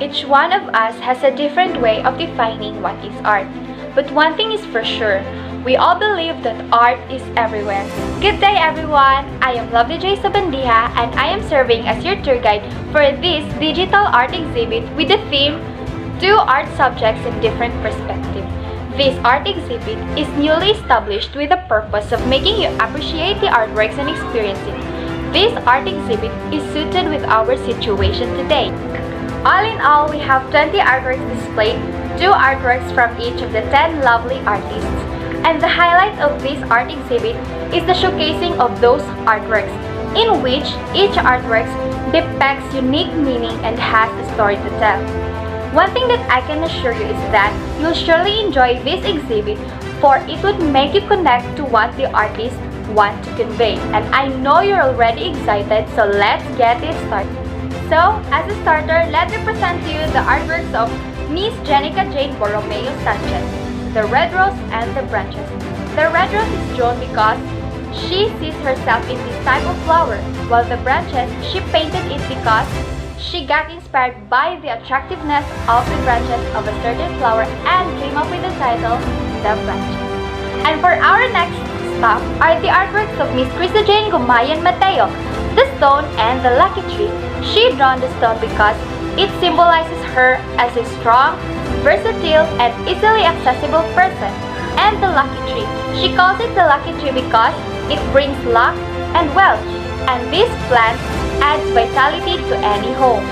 Each one of us has a different way of defining what is art. But one thing is for sure, we all believe that art is everywhere. Good day everyone! I am Lovely J. Sabandiha and I am serving as your tour guide for this digital art exhibit with the theme, Two Art Subjects in Different Perspectives. This art exhibit is newly established with the purpose of making you appreciate the artworks and experience it. This art exhibit is suited with our situation today. All in all, we have 20 artworks displayed, 2 artworks from each of the 10 lovely artists. And the highlight of this art exhibit is the showcasing of those artworks, in which each artwork depicts unique meaning and has a story to tell. One thing that I can assure you is that you'll surely enjoy this exhibit, for it would make you connect to what the artists want to convey. And I know you're already excited, so let's get it started. So, as a starter, let me present to you the artworks of Miss Jenica Jane Borromeo Sanchez, The Red Rose and the Branches. The red rose is drawn because she sees herself in this type of flower, while the branches, she painted it because she got inspired by the attractiveness of the branches of a certain flower and came up with the title, The Branches. And for our next stop are the artworks of Miss Krista Jane Gumayan Mateo, The Stone and the Lucky Tree. She drawn the stone because it symbolizes her as a strong, versatile, and easily accessible person. And the lucky tree, she calls it the lucky tree because it brings luck and wealth, and this plant adds vitality to any home.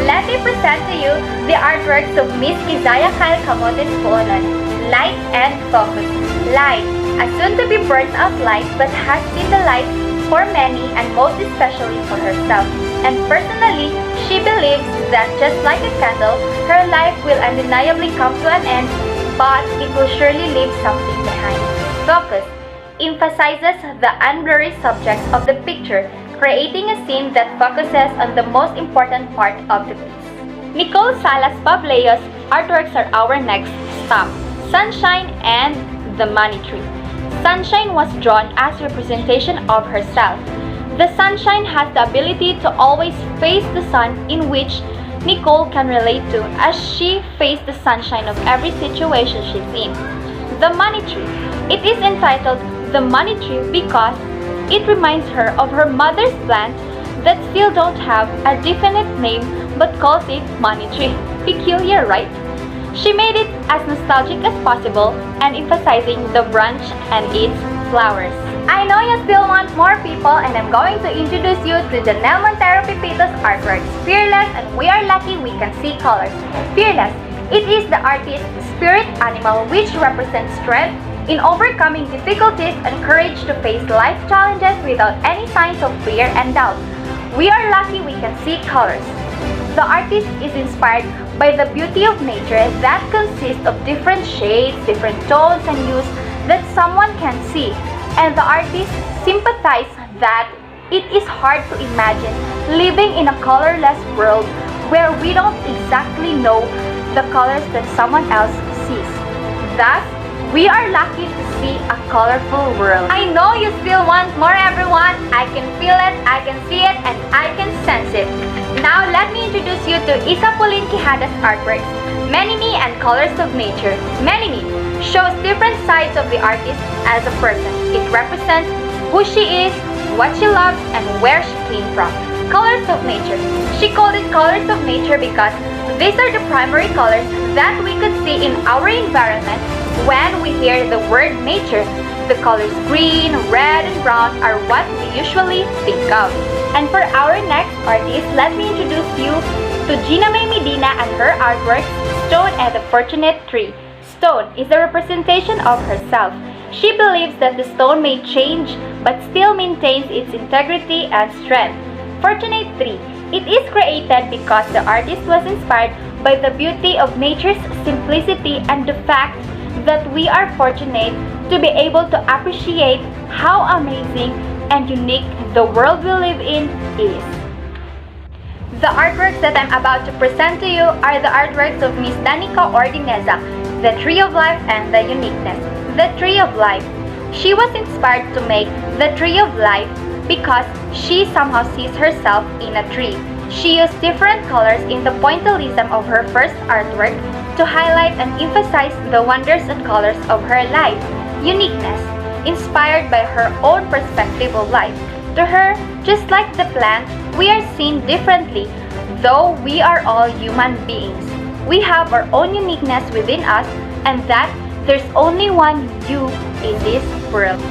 Let me present to you the artworks of Miss Isaiah Kyle Camotes Poonan, Light and Focus. Light, a soon-to-be burnt-out light, but has been the light for many and most especially for herself. And personally, she believes that just like a candle, her life will undeniably come to an end, but it will surely leave something behind. Focus emphasizes the unblurry subjects of the picture, creating a scene that focuses on the most important part of the piece. Nicole Salas Pableo's artworks are our next stop, Sunshine and the Money Tree. Sunshine was drawn as representation of herself. The sunshine has the ability to always face the sun, in which Nicole can relate to as she faced the sunshine of every situation she's in. The Money Tree. It is entitled The Money Tree because it reminds her of her mother's plant that still don't have a definite name but calls it Money Tree. Peculiar, right? She made it as nostalgic as possible and emphasizing the branch and its flowers. I know you still want more people, and I'm going to introduce you to Janelle Montero Pepito's artworks, Fearless and We Are Lucky We Can See Colors. Fearless, it is the artist's spirit animal which represents strength in overcoming difficulties and courage to face life challenges without any signs of fear and doubt. We Are Lucky We Can See Colors. The artist is inspired by the beauty of nature that consists of different shades, different tones and hues that someone can see. And the artist sympathizes that it is hard to imagine living in a colorless world where we don't exactly know the colors that someone else sees. Thus, we are lucky to see a colorful world. I know you still want more, everyone. I can feel it, I can see it, and I can sense it. Now, let me introduce you to Isa Pauline Quijada's artworks, Many-Me and Colors of Nature. Many-Me shows different sides of the artist as a person. It represents who she is, what she loves, and where she came from. Colors of Nature. She called it Colors of Nature because these are the primary colors that we could see in our environment when we hear the word nature. The colors green, red, and brown are what we usually think of. And for our next artist, let me introduce you to Gina May Medina and her artwork, Stone and the Fortunate Tree. Stone is a representation of herself. She believes that the stone may change but still maintains its integrity and strength. Fortunate Tree. It is created because the artist was inspired by the beauty of nature's simplicity and the fact that we are fortunate to be able to appreciate how amazing and unique the world we live in is. The artworks that I'm about to present to you are the artworks of Miss Danica Ordineza, The Tree of Life and the Uniqueness. The Tree of Life. She was inspired to make the Tree of Life because she somehow sees herself in a tree. She used different colors in the pointillism of her first artwork to highlight and emphasize the wonders and colors of her life, uniqueness, inspired by her own perspective of life. To her, just like the plant, we are seen differently, though we are all human beings. We have our own uniqueness within us, and that there's only one you in this world.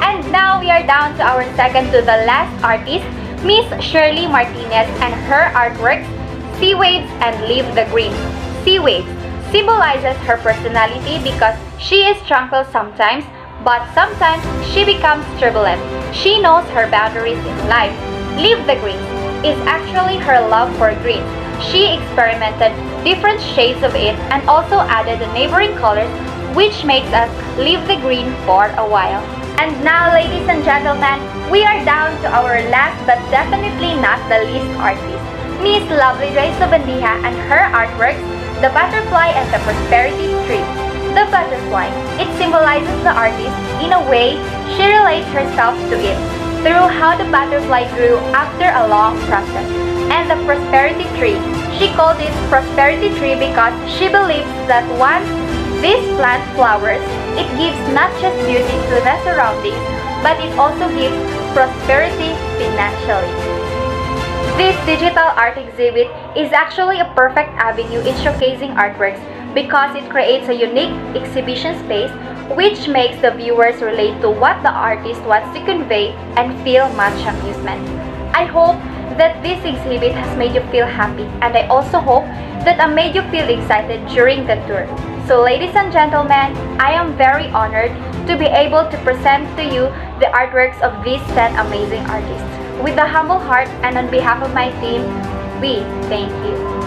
And now we are down to our second to the last artist, Miss Shirley Martinez, and her artworks, Sea Waves and Leave the Green. Sea Waves symbolizes her personality because she is tranquil sometimes, but sometimes she becomes turbulent. She knows her boundaries in life. Leave the Green is actually her love for green. She experimented different shades of it and also added the neighboring colors, which makes us leave the green for a while. And now, ladies and gentlemen, we are down to our last but definitely not the least artist, Miss Lovely Joy Sobandiha and her artworks, The Butterfly and the Prosperity Tree. The butterfly, it symbolizes the artist. In a way, she relates herself to it through how the butterfly grew after a long process. And the prosperity tree, she called it prosperity tree because she believes that once this plant flowers, it gives not just beauty to the surroundings, but it also gives prosperity financially. This digital art exhibit is actually a perfect avenue in showcasing artworks because it creates a unique exhibition space which makes the viewers relate to what the artist wants to convey and feel much amusement. I hope that this exhibit has made you feel happy, and I also hope that I made you feel excited during the tour. So ladies and gentlemen, I am very honored to be able to present to you the artworks of these 10 amazing artists. With a humble heart and on behalf of my team, we thank you.